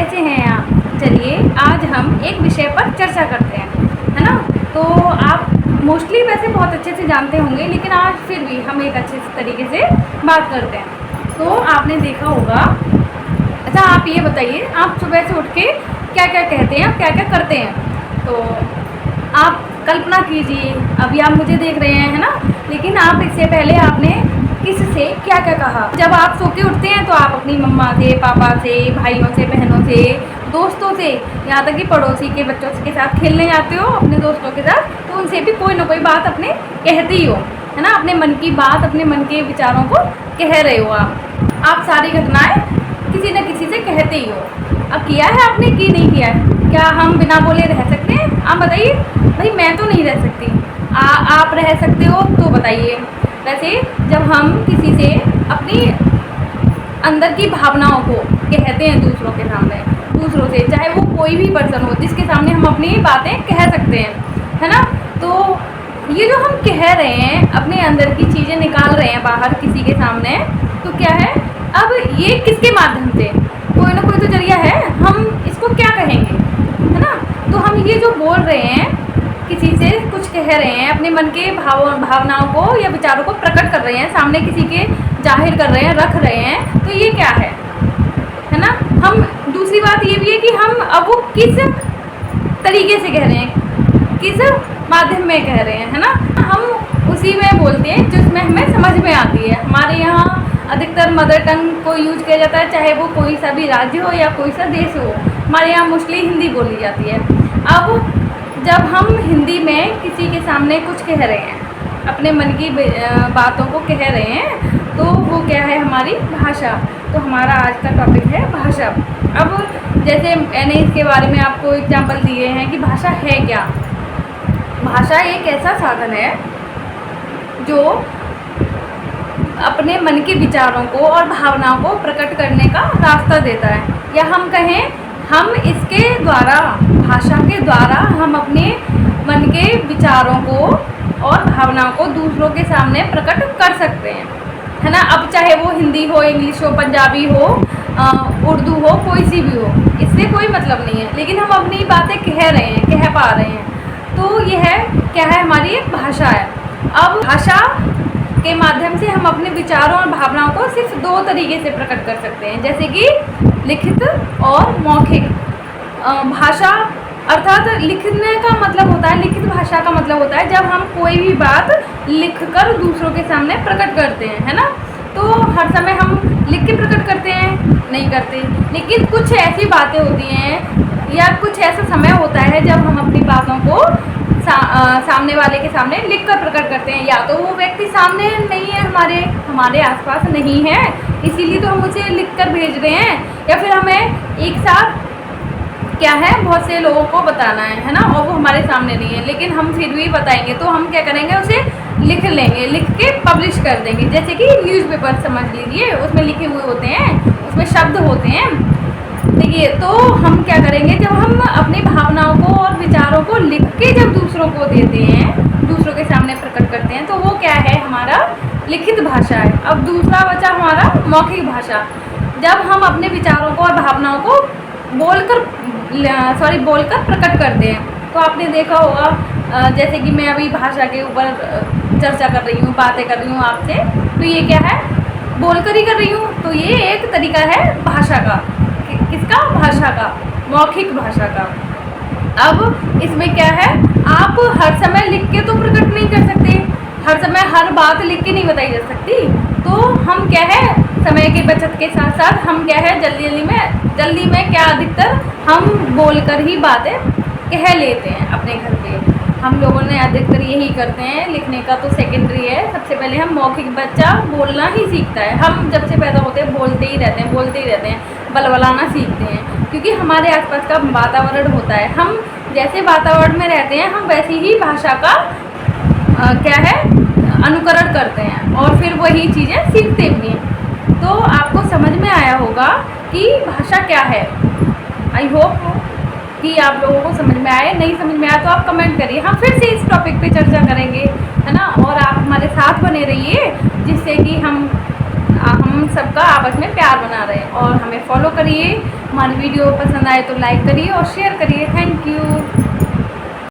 कैसे हैं आप? चलिए आज हम एक विषय पर चर्चा करते हैं, है ना। तो आप मोस्टली वैसे बहुत अच्छे से जानते होंगे, लेकिन आज फिर भी हम एक अच्छे तरीके से बात करते हैं। तो आपने देखा होगा, अच्छा आप ये बताइए, आप सुबह से उठ के क्या क्या कहते हैं, क्या क्या करते हैं? तो आप कल्पना कीजिए, अभी आप मुझे देख रहे हैं, है ना, लेकिन आप इससे पहले आपने किससे क्या क्या कहा? जब आप सो के उठते हैं तो आप अपनी मम्मा से, पापा से, भाइयों से, बहनों से, दोस्तों से, यहाँ तक कि पड़ोसी के बच्चों के साथ खेलने जाते हो अपने दोस्तों के साथ, तो उनसे भी कोई ना कोई बात अपने कहते ही हो, है ना। अपने मन की बात, अपने मन के विचारों को कह रहे हो आप सारी घटनाएं किसी न किसी से कहते ही हो। अब किया है आपने कि नहीं किया है? क्या हम बिना बोले रह सकते हैं? आप बताइए। भाई मैं तो नहीं रह सकती, आप रह सकते हो तो बताइए। वैसे जब हम किसी से अपनी अंदर की भावनाओं को कहते हैं दूसरों के सामने, दूसरों से, चाहे वो कोई भी पर्सन हो जिसके सामने हम अपनी बातें कह सकते हैं, है ना। तो ये जो हम कह रहे हैं, अपने अंदर की चीज़ें निकाल रहे हैं बाहर किसी के सामने, तो क्या है, अब ये किसके माध्यम से? कोई ना कोई तो जरिया है, हम इसको क्या कहेंगे, है ना। तो हम ये जो बोल रहे हैं, किसी से कुछ कह रहे हैं, अपने मन के भावनाओं को या विचारों को प्रकट कर रहे हैं, सामने किसी के जाहिर कर रहे हैं, रख रहे हैं, तो ये क्या है ना। हम दूसरी बात ये भी है कि हम अब वो किस तरीके से कह रहे हैं, किस माध्यम में कह रहे हैं, है ना। हम उसी में बोलते हैं जिसमें हमें समझ में आती है। हमारे यहाँ अधिकतर मदर टंग को यूज किया जाता है, चाहे वो कोई सा भी राज्य हो या कोई सा देश हो। हमारे यहाँ मोस्टली हिंदी बोली जाती है। अब जब हम हिंदी में किसी के सामने कुछ कह रहे हैं, अपने मन की बातों को कह रहे हैं, तो वो क्या है, हमारी भाषा। तो हमारा आज का टॉपिक है भाषा। अब जैसे मैंने इसके बारे में आपको एग्जांपल दिए हैं कि भाषा है क्या। भाषा एक ऐसा साधन है जो अपने मन के विचारों को और भावनाओं को प्रकट करने का रास्ता देता है, या हम कहें हम इसके द्वारा, भाषा के द्वारा हम अपने मन के विचारों को और भावनाओं को दूसरों के सामने प्रकट कर सकते हैं, है ना। अब चाहे वो हिंदी हो, इंग्लिश हो, पंजाबी हो, उर्दू हो, कोई सी भी हो, इससे कोई मतलब नहीं है, लेकिन हम अपनी बातें कह रहे हैं, कह पा रहे हैं। तो यह है क्या है, हमारी एक भाषा है। अब भाषा के माध्यम से हम अपने विचारों और भावनाओं को सिर्फ दो तरीके से प्रकट कर सकते हैं, जैसे कि लिखित और मौखिक। भाषा अर्थात लिखने का मतलब होता है, लिखित भाषा का मतलब होता है जब हम कोई भी बात लिखकर दूसरों के सामने प्रकट करते हैं, है ना। तो हर समय हम लिख के प्रकट करते हैं? नहीं करते। लेकिन कुछ ऐसी बातें होती हैं या कुछ ऐसा समय होता है जब हम अपनी बातों को सामने वाले के सामने लिखकर प्रकट करते हैं। या तो वो व्यक्ति सामने नहीं है, हमारे आसपास नहीं है, इसीलिए तो हम उसे लिखकर भेज रहे हैं, या फिर हमें एक साथ क्या है, बहुत से लोगों को बताना है ना, और वो हमारे सामने नहीं है, लेकिन हम फिर भी बताएंगे, तो हम क्या करेंगे, उसे लिख लेंगे, लिख के पब्लिश कर देंगे। जैसे कि न्यूज़पेपर समझ लीजिए, उसमें लिखे हुए होते हैं, उसमें शब्द होते हैं। देखिए, तो हम क्या करेंगे, जब हम अपनी भावनाओं को और विचारों को लिख के जब दूसरों को देते हैं, दूसरों के सामने प्रकट करते हैं, तो वो क्या है, हमारा लिखित भाषा है। अब दूसरा बचा हमारा मौखिक भाषा। जब हम अपने विचारों को और भावनाओं को बोलकर प्रकट करते हैं, तो आपने देखा होगा, जैसे कि मैं अभी भाषा के ऊपर चर्चा कर रही हूँ, बातें कर रही हूँ आपसे, तो ये क्या है, बोलकर ही कर रही हूँ। तो ये एक तरीका है भाषा का। किसका? भाषा का, मौखिक भाषा का। अब इसमें क्या है, आप हर समय लिख के तो प्रकट नहीं कर सकते, हर समय हर बात लिख के नहीं बताई जा सकती। तो हम क्या है, समय की बचत के साथ साथ हम क्या है, जल्दी में क्या, अधिकतर हम बोलकर ही बातें कह लेते हैं अपने घर पे। हम लोगों ने अधिकतर यही करते हैं, लिखने का तो सेकेंडरी है। सबसे पहले हम मौखिक, बच्चा बोलना ही सीखता है। हम जब से पैदा होते हैं बोलते ही रहते हैं, बलबलाना सीखते हैं, क्योंकि हमारे आसपास का वातावरण होता है। हम जैसे वातावरण में रहते हैं, हम वैसी ही भाषा का क्या है, अनुकरण करते हैं, और फिर वही चीज़ें सीखते भी हैं। तो आपको समझ में आया होगा कि भाषा क्या है। आई होप कि आप लोगों को समझ में आए। नहीं समझ में आया तो आप कमेंट करिए, हम फिर से इस टॉपिक पे चर्चा करेंगे, है ना। और आप हमारे साथ बने रहिए, जिससे कि हम हम सबका आपस में प्यार बना रहे। और हमें फॉलो करिए, हमारी वीडियो पसंद आए तो लाइक करिए और शेयर करिए। Thank you.